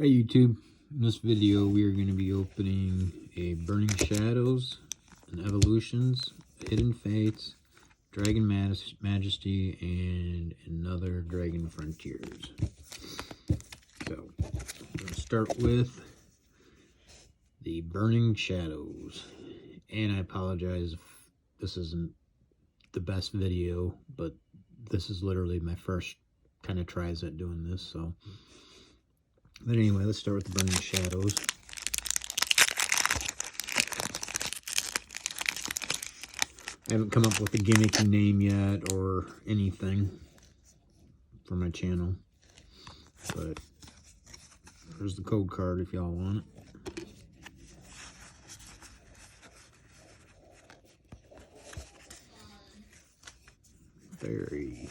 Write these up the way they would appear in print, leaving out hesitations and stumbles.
Hey YouTube, in this video we are going to be opening a Burning Shadows, an Evolutions, Hidden Fates, Dragon Majesty, and another Dragon Frontiers. So, I'm going to start with the Burning Shadows. And I apologize if this isn't the best video, but this is literally my first kind of tries at doing this, so... But anyway, let's start with the Burning Shadows. I haven't come up with a gimmicky name yet or anything for my channel. But there's the code card if y'all want it. Very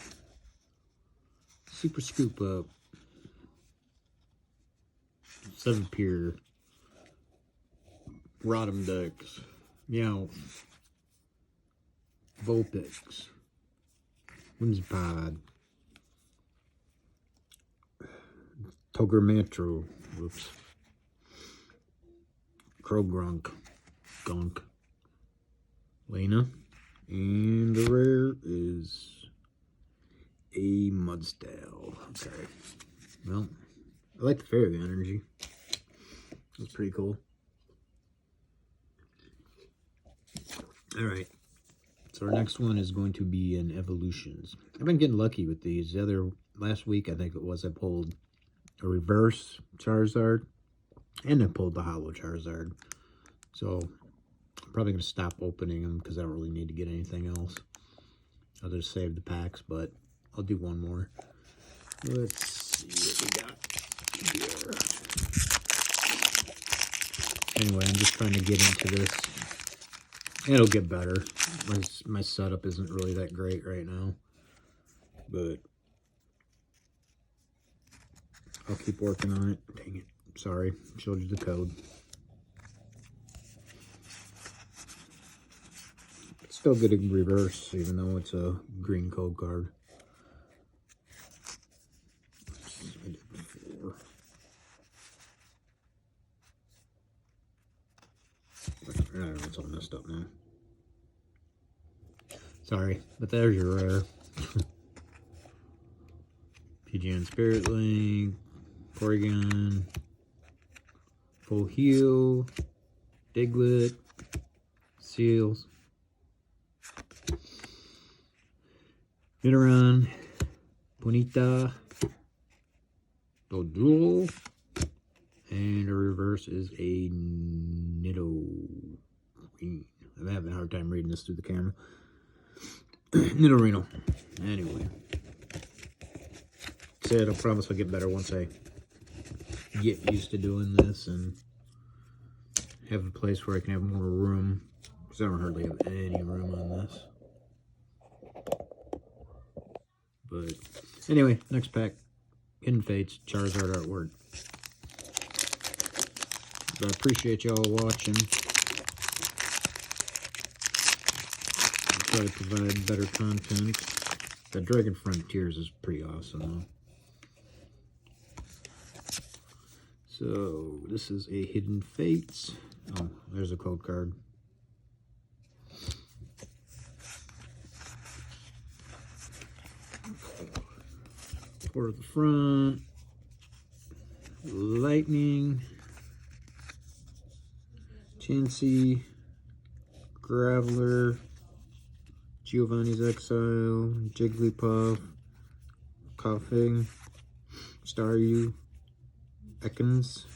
super scoop up. 7 Pier, Rotom Dex, Meow, Vulpix, Whimsipod, Toggermantro, whoops, Krogrunk, Gunk, Lena, and the rare is a Mudstale. Okay, well, I like the Fairy Energy. That's pretty cool. Alright. So our next one is going to be an Evolutions. I've been getting lucky with these. Last week I think it was, I pulled a reverse Charizard. And I pulled the Holo Charizard. So I'm probably going to stop opening them because I don't really need to get anything else. I'll just save the packs, but I'll do one more. Let's see what we got here. Anyway, I'm just trying to get into this. It'll get better. My setup isn't really that great right now. But I'll keep working on it. Dang it. Sorry. Showed you the code. It's still good in reverse, even though it's a green code card. I did before. I don't know, it's all messed up now. Sorry, but there's your rare. PGN Spirit Link, Porygon, Full Heal, Diglett, Seals, Nidoran, Bonita, Doduo, and a reverse is a Nidoran. I'm having a hard time reading this through the camera. Nidorino. Anyway. Said I promise I'll get better once I get used to doing this and have a place where I can have more room. Because I don't hardly have any room on this. But anyway, next pack. Hidden Fates, Charizard artwork. But I appreciate y'all watching. Try to provide better content. The Dragon Frontiers is pretty awesome though. So this is a Hidden Fates. Oh, there's a code card. For the front, Lightning, Chansey, Graveler, Giovanni's Exile, Jigglypuff, Coughing, Staryu, Ekans,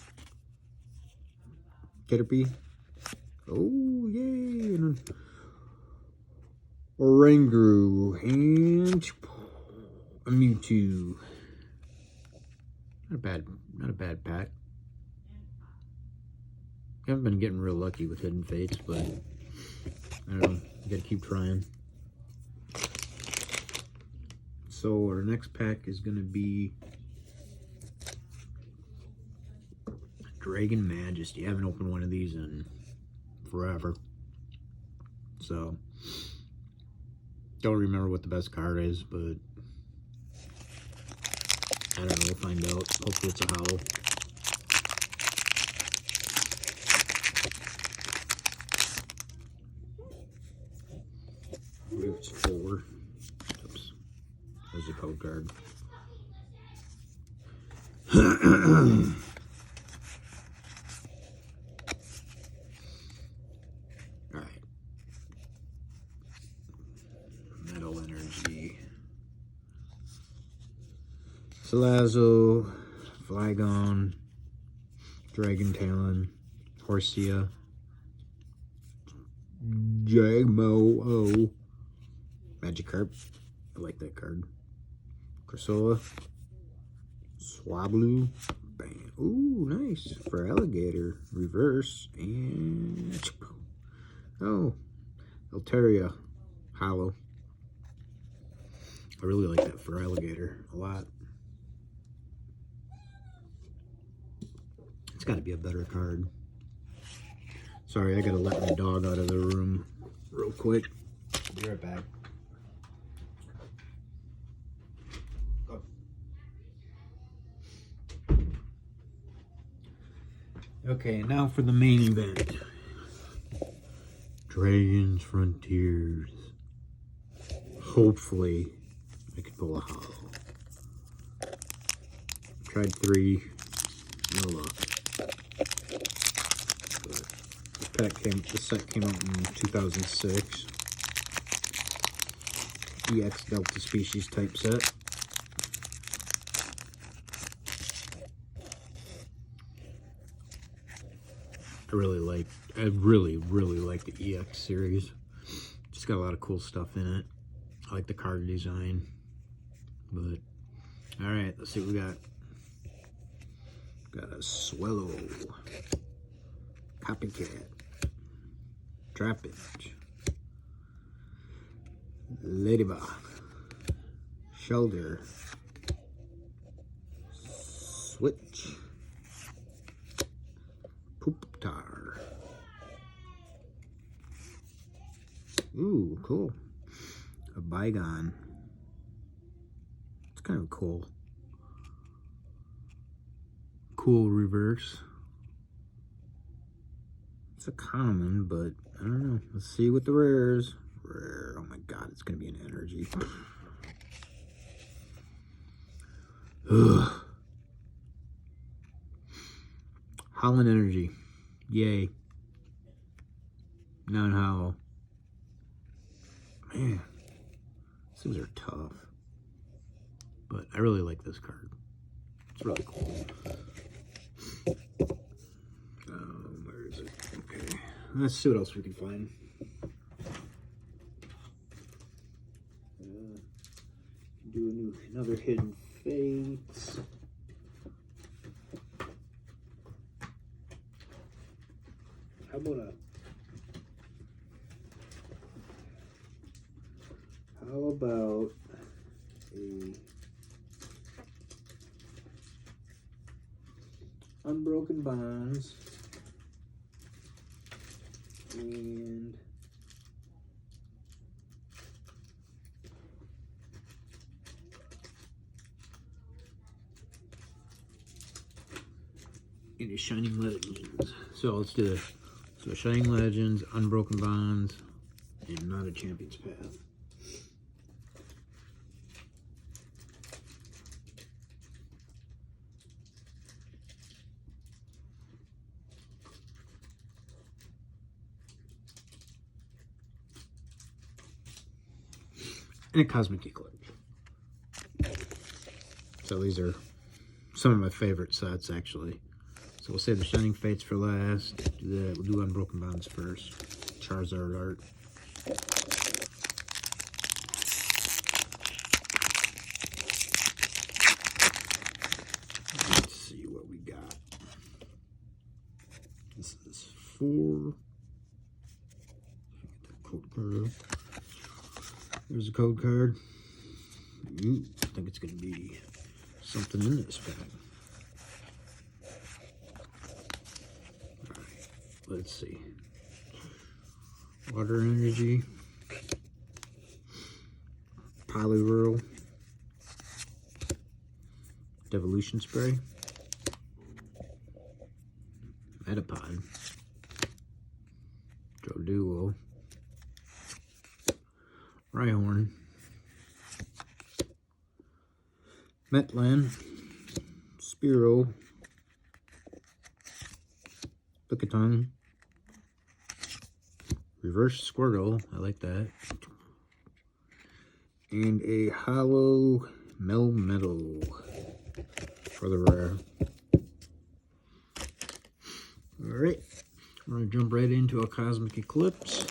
Caterpie. Oh, yay! And Oranguru and a Mewtwo. Not a bad pack. I haven't been getting real lucky with Hidden Fates, but I don't know. You gotta keep trying. So our next pack is going to be Dragon Majesty. I haven't opened one of these in forever. So, don't remember what the best card is, but I don't know, we'll find out. Hopefully it's a hollow. card. Alright. Metal Energy. Salazzle, Flygon, Dragon Talon, Horsia, Jagmo-O, Magikarp, I like that card, Corsola, Swablu, bam, ooh, nice, for Alligator, reverse, and, oh, Altaria, Hollow. I really like that for Alligator a lot. It's got to be a better card. Sorry, I gotta let my dog out of the room real quick. I'll be right back. Oh. Okay, now for the main event. Dragons Frontiers. Hopefully, I could pull a hollow. Tried 3, no luck. The set came out in 2006. EX Delta Species type set. I really like the EX series. Just got a lot of cool stuff in it. I like the card design. But, alright, let's see what we got. Got a Swallow. Copycat. Trapinch, Ladybug, Shoulder, Switch, Pooptar. Ooh, cool. A Bygone. It's kind of cool. Cool reverse. It's a common, but I don't know. Let's see what the rares. Rare. Oh my god, it's gonna be an energy. Ugh. Holland Energy. Yay. Non-hollow. Man, these are tough. But I really like this card. It's really cool. Where is it? Okay. Let's see what else we can find. Do another Hidden Fates. How about a Unbroken Bonds and a Shining Legends. So let's do this. So Shining Legends, Unbroken Bonds, and Not a Champion's Path. And a Cosmic Eclipse. So these are some of my favorite sets, actually. So we'll save the Shining Fates for last. We'll do Unbroken Bonds first. Charizard art. Let's see what we got. This is 4. Code card. There's a code card. Ooh, I think it's going to be something in this pack. Alright, let's see. Water Energy. Poliwhirl. Devolution Spray. Metapod. Duo. Rhyhorn. Metland, Spearow, Lickitung, Reverse Squirtle, I like that, and a hollow Melmetal for the rare. Alright, I'm going to jump right into a Cosmic Eclipse.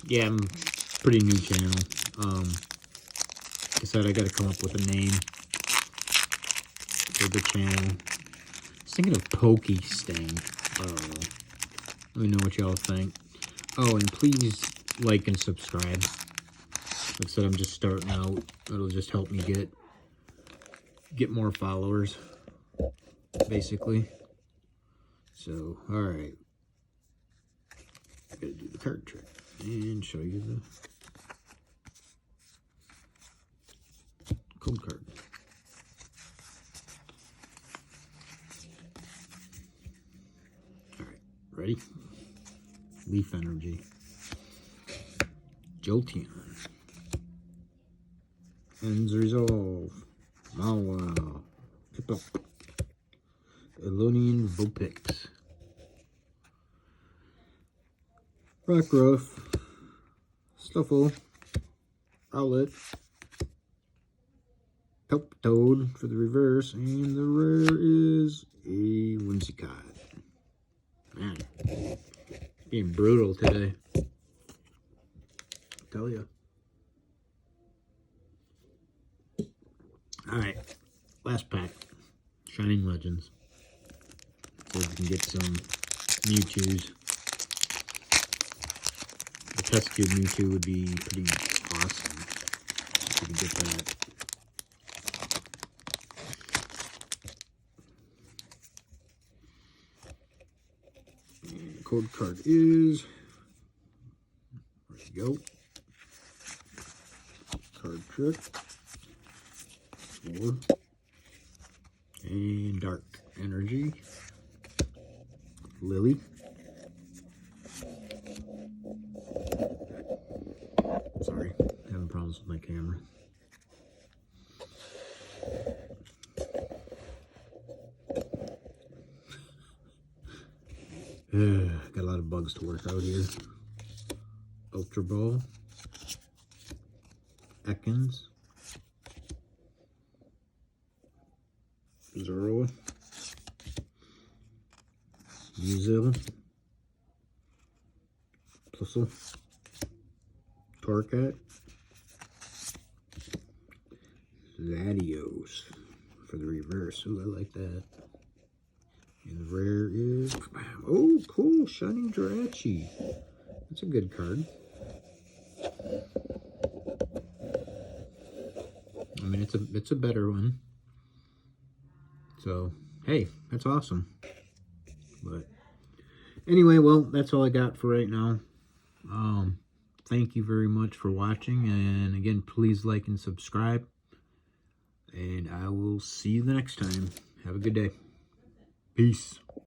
Yeah, I'm pretty new channel. Like I said, I got to come up with a name for the channel. I was thinking of Pokesting. Let me know what y'all think. Oh, and please like and subscribe. Like I said, I'm just starting out. It'll just help me get more followers, basically. So, alright. Gotta do the card trick and show you the code card. Alright, ready? Leaf Energy. Jolteon. Ends Resolve. Mawile. Piplup. Elonian Vulpix. Rockruff. Stuffle. Rowlet. Toad for the reverse. And the rare is a Whimsicott. Man, being brutal today. Tell ya. Alright, last pack. Shining Legends. So we can get some Mewtwo's. The test tube Mewtwo would be pretty awesome if we could get that. And the code card is, there you go. Card trick. 4. And Dark Energy. Lily. Sorry, having problems with my camera. Got a lot of bugs to work out here. Ultra Ball. Ekans. Zoroa. Weasel. Plusle. Torcat. Latios for the reverse. Ooh, I like that. And the rare is, oh, cool, Shiny Jirachi. That's a good card. I mean, it's a better one. So, hey, that's awesome. But anyway, well, that's all I got for right now. Thank you very much for watching, and again, please like and subscribe, and I will see you the next time. Have a good day. Peace.